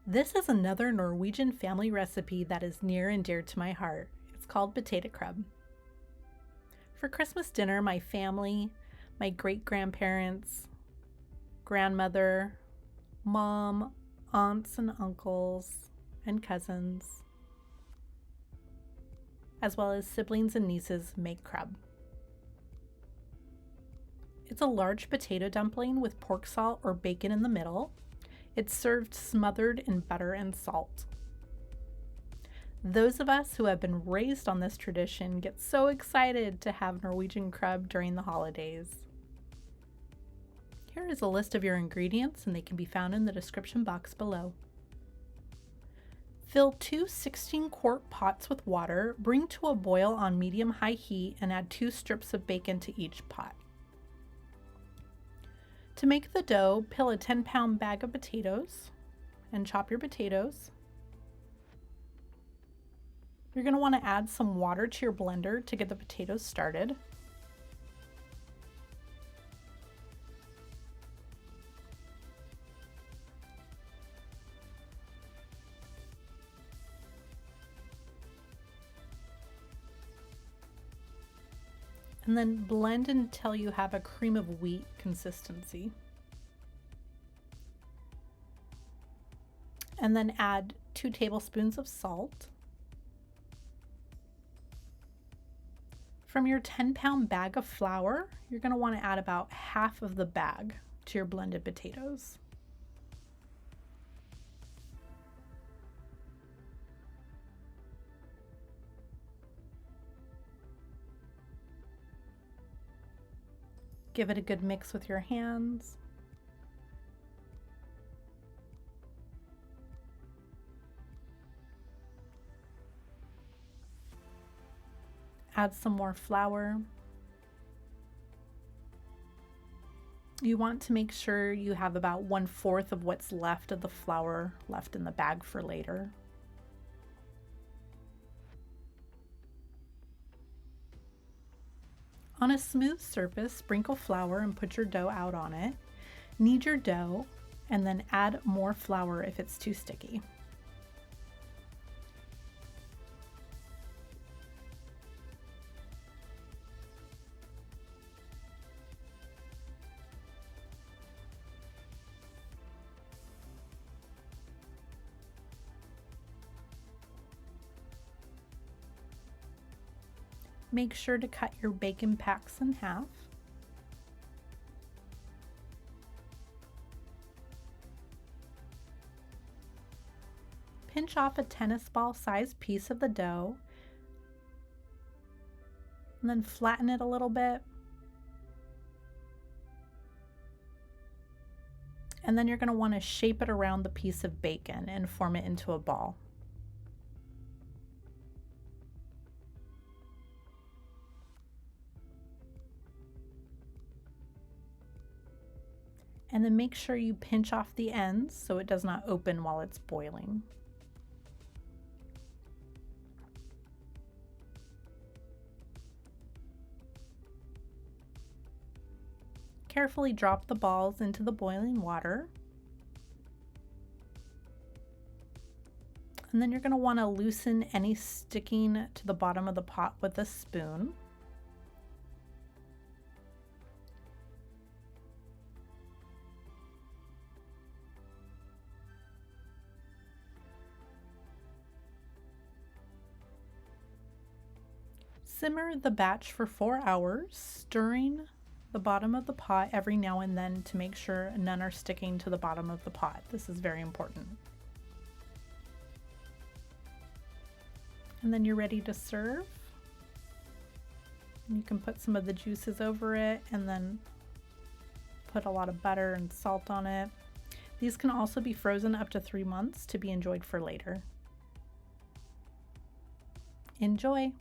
This is another Norwegian family recipe that is near and dear to my heart. It's called potato crub. For Christmas dinner, my family, my great-grandparents, grandmother, mom, aunts and uncles, and cousins, as well as siblings and nieces, make crub. It's a large potato dumpling with pork salt or bacon in the middle. It's served smothered in butter and salt. Those of us who have been raised on this tradition get so excited to have Norwegian crub during the holidays. Here is a list of your ingredients, and they can be found in the description box below. Fill two 16-quart pots with water, bring to a boil on medium-high heat, and add 2 strips of bacon to each pot. To make the dough, peel a 10-pound bag of potatoes and chop your potatoes. You're going to want to add some water to your blender to get the potatoes started. And then blend until you have a cream of wheat consistency. And then add 2 tablespoons of salt. From your 10-pound bag of flour, you're going to want to add about half of the bag to your blended potatoes. Give it a good mix with your hands. Add some more flour. You want to make sure you have about 1/4 of what's left of the flour left in the bag for later. On a smooth surface, sprinkle flour and put your dough out on it. Knead your dough and then add more flour if it's too sticky. Make sure to cut your bacon packs in half. Pinch off a tennis ball sized piece of the dough and then flatten it a little bit. And then you're going to want to shape it around the piece of bacon and form it into a ball. And then make sure you pinch off the ends so it does not open while it's boiling. Carefully drop the balls into the boiling water. And then you're going to want to loosen any sticking to the bottom of the pot with a spoon. Simmer the batch for 4 hours, stirring the bottom of the pot every now and then to make sure none are sticking to the bottom of the pot. This is very important. And then you're ready to serve. You can put some of the juices over it and then put a lot of butter and salt on it. These can also be frozen up to 3 months to be enjoyed for later. Enjoy!